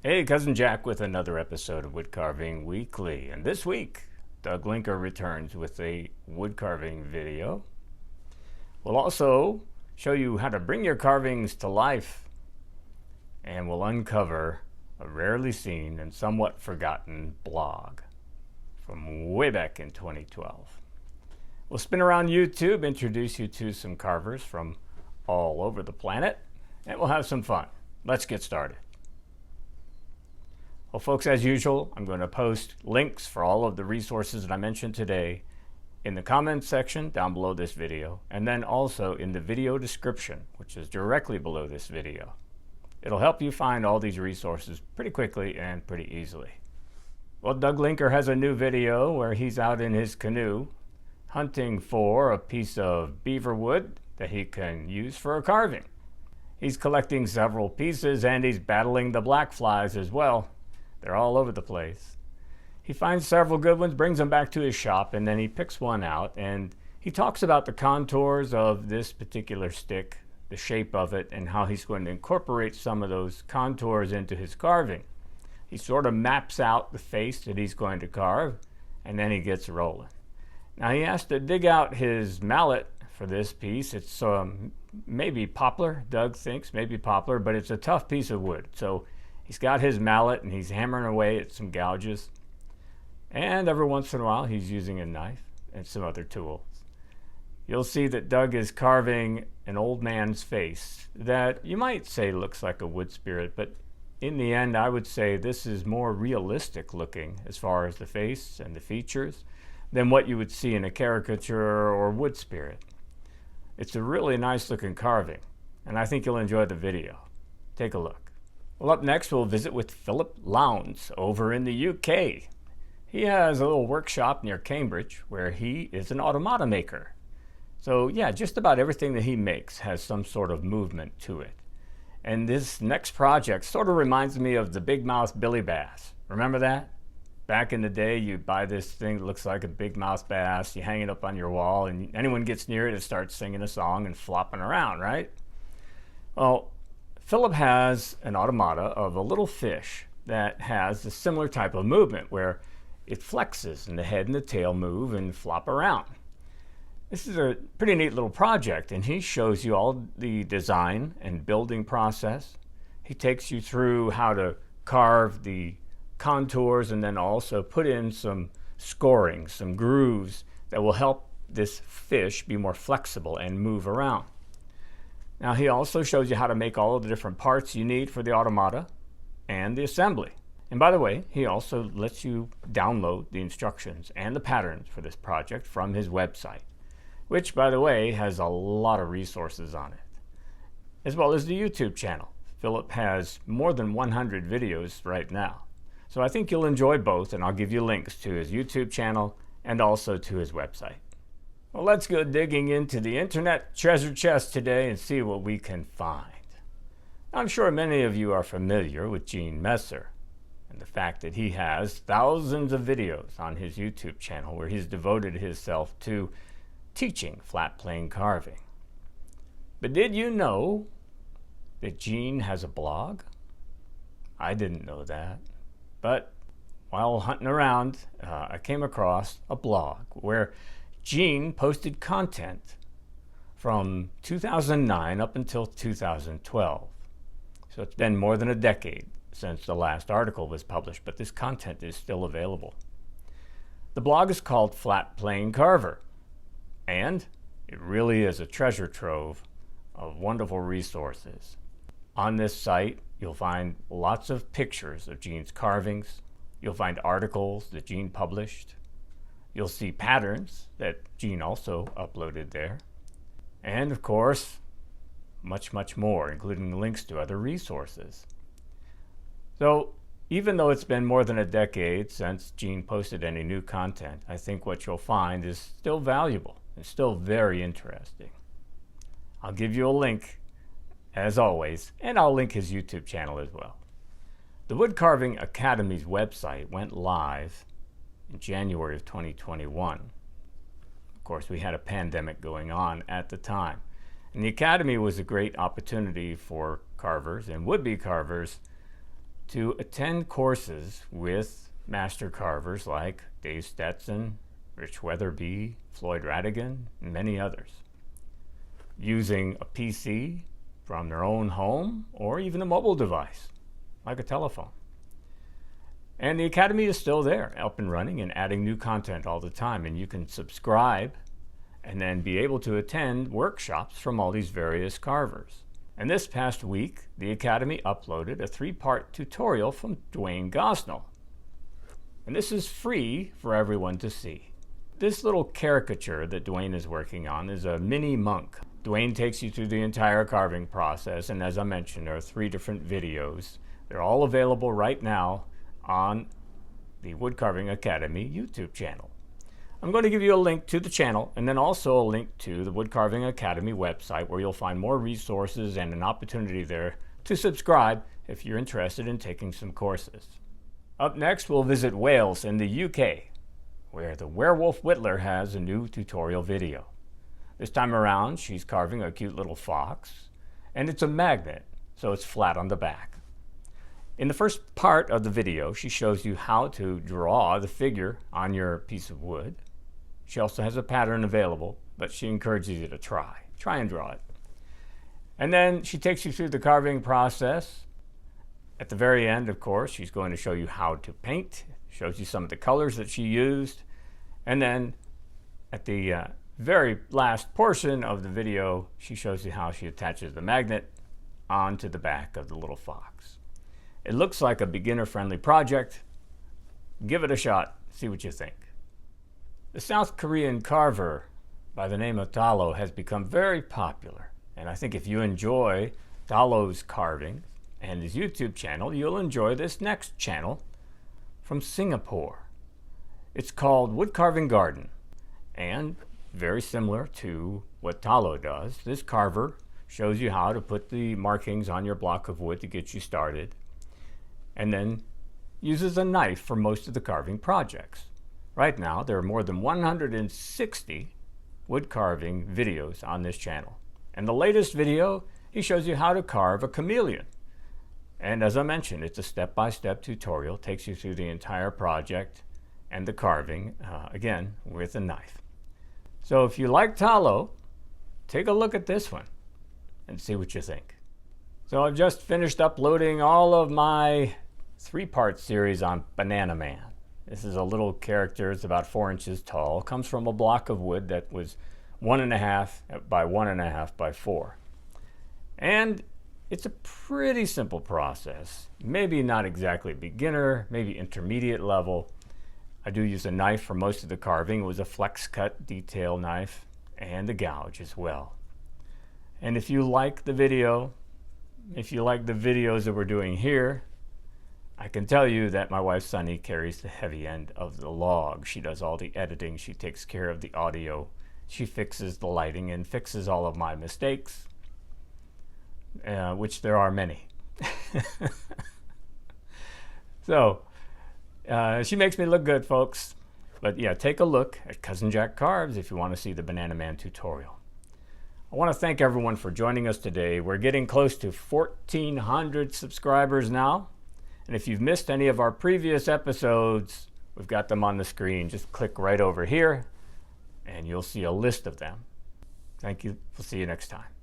Hey, Cousin Jack with another episode of Woodcarving Weekly. And this week, Doug Linker returns with a woodcarving video. We'll also show you how to bring your carvings to life, and we'll uncover a rarely seen and somewhat forgotten blog from way back in 2012. We'll spin around YouTube, introduce you to some carvers from all over the planet, and we'll have some fun. Let's get started. Well, folks, as usual, I'm going to post links for all of the resources that I mentioned today in the comments section down below this video, and then also in the video description, which is directly below this video. It'll help you find all these resources pretty quickly and pretty easily. Well, Doug Linker has a new video where he's out in his canoe hunting for a piece of beaver wood that he can use for a carving. He's collecting several pieces and he's battling the black flies as well. They're all over the place. He finds several good ones, brings them back to his shop, and then he picks one out and he talks about the contours of this particular stick, the shape of it, and how he's going to incorporate some of those contours into his carving. He sort of maps out the face that he's going to carve, and then he gets rolling. Now he has to dig out his mallet for this piece. It's maybe poplar, Doug thinks, maybe poplar, but it's a tough piece of wood. So he's got his mallet and he's hammering away at some gouges. And every once in a while he's using a knife and some other tools. You'll see that Doug is carving an old man's face that you might say looks like a wood spirit, but in the end I would say this is more realistic looking as far as the face and the features than what you would see in a caricature or wood spirit. It's a really nice looking carving, and I think you'll enjoy the video. Take a look. Well, up next we'll visit with Phillip Lowndes over in the UK. He has a little workshop near Cambridge where he is an automata maker. So yeah, just about everything that he makes has some sort of movement to it. And this next project sort of reminds me of the big mouth Billy Bass. Remember that? Back in the day, you buy this thing that looks like a big mouth bass, you hang it up on your wall, and anyone gets near it, it starts singing a song and flopping around, right? Well, Phillip has an automata of a little fish that has a similar type of movement where it flexes and the head and the tail move and flop around. This is a pretty neat little project, and he shows you all the design and building process. He takes you through how to carve the contours and then also put in some scoring, some grooves that will help this fish be more flexible and move around. Now he also shows you how to make all of the different parts you need for the automata and the assembly. And by the way, he also lets you download the instructions and the patterns for this project from his website, which by the way has a lot of resources on it, as well as the YouTube channel. Phillip has more than 100 videos right now. So I think you'll enjoy both, and I'll give you links to his YouTube channel and also to his website. Well, let's go digging into the internet treasure chest today and see what we can find. I'm sure many of you are familiar with Gene Messer and the fact that he has thousands of videos on his YouTube channel where he's devoted himself to teaching flat plane carving. But did you know that Gene has a blog? I didn't know that. But while hunting around, I came across a blog where Gene posted content from 2009 up until 2012. So it's been more than a decade since the last article was published, but this content is still available. The blog is called Flat Plane Carver, and it really is a treasure trove of wonderful resources. On this site, you'll find lots of pictures of Gene's carvings. You'll find articles that Gene published. You'll see patterns that Gene also uploaded there. And of course, much, much more, including links to other resources. So even though it's been more than a decade since Gene posted any new content, I think what you'll find is still valuable and still very interesting. I'll give you a link, as always, and I'll link his YouTube channel as well. The Woodcarving Academy's website went live in January of 2021. Of course, we had a pandemic going on at the time. And the Academy was a great opportunity for carvers and would-be carvers to attend courses with master carvers like Dave Stetson, Rich Weatherby, Floyd Radigan, and many others, using a PC from their own home or even a mobile device like a telephone. And the Academy is still there, up and running and adding new content all the time, and you can subscribe and then be able to attend workshops from all these various carvers. And this past week, the Academy uploaded a 3-part tutorial from Dwayne Gosnell. And this is free for everyone to see. This little caricature that Dwayne is working on is a mini monk. Dwayne takes you through the entire carving process, and as I mentioned, there are 3 different videos. They're all available right now on the Woodcarving Academy YouTube channel. I'm going to give you a link to the channel and then also a link to the Woodcarving Academy website where you'll find more resources and an opportunity there to subscribe if you're interested in taking some courses. Up next, we'll visit Wales in the UK, where the Werewolf Whittler has a new tutorial video. This time around, she's carving a cute little fox, and it's a magnet, so it's flat on the back. In the first part of the video, she shows you how to draw the figure on your piece of wood. She also has a pattern available, but she encourages you to try and draw it. And then she takes you through the carving process. At the very end, of course, she's going to show you how to paint, shows you some of the colors that she used, and then at the very last portion of the video, she shows you how she attaches the magnet onto the back of the little fox. It looks like a beginner-friendly project. Give it a shot, see what you think. The South Korean carver by the name of Talo has become very popular, and I think if you enjoy Talo's carving and his YouTube channel, you'll enjoy this next channel from Singapore. It's called Woodcarving Garden, and very similar to what Talo does, this carver shows you how to put the markings on your block of wood to get you started, and then uses a knife for most of the carving projects. Right now, there are more than 160 wood carving videos on this channel. And the latest video, he shows you how to carve a chameleon. And as I mentioned, it's a step-by-step tutorial, takes you through the entire project and the carving, again, with a knife. So if you like Talo, take a look at this one and see what you think. So I've just finished uploading all of my 3-part series on Banana Man. This is a little character, it's about 4 inches tall, comes from a block of wood that was 1.5 by 1.5 by 4. And it's a pretty simple process. Maybe not exactly beginner, maybe intermediate level. I do use a knife for most of the carving. It was a flex cut detail knife and a gouge as well. And if you like the video, if you like the videos that we're doing here, I can tell you that my wife Sunny carries the heavy end of the log. She does all the editing, she takes care of the audio, she fixes the lighting and fixes all of my mistakes, which there are many. So, she makes me look good, folks. But yeah, take a look at Cousin Jack Carves if you want to see the Banana Man tutorial. I want to thank everyone for joining us today. We're getting close to 1,400 subscribers now. And if you've missed any of our previous episodes, we've got them on the screen. Just click right over here and you'll see a list of them. Thank you. We'll see you next time.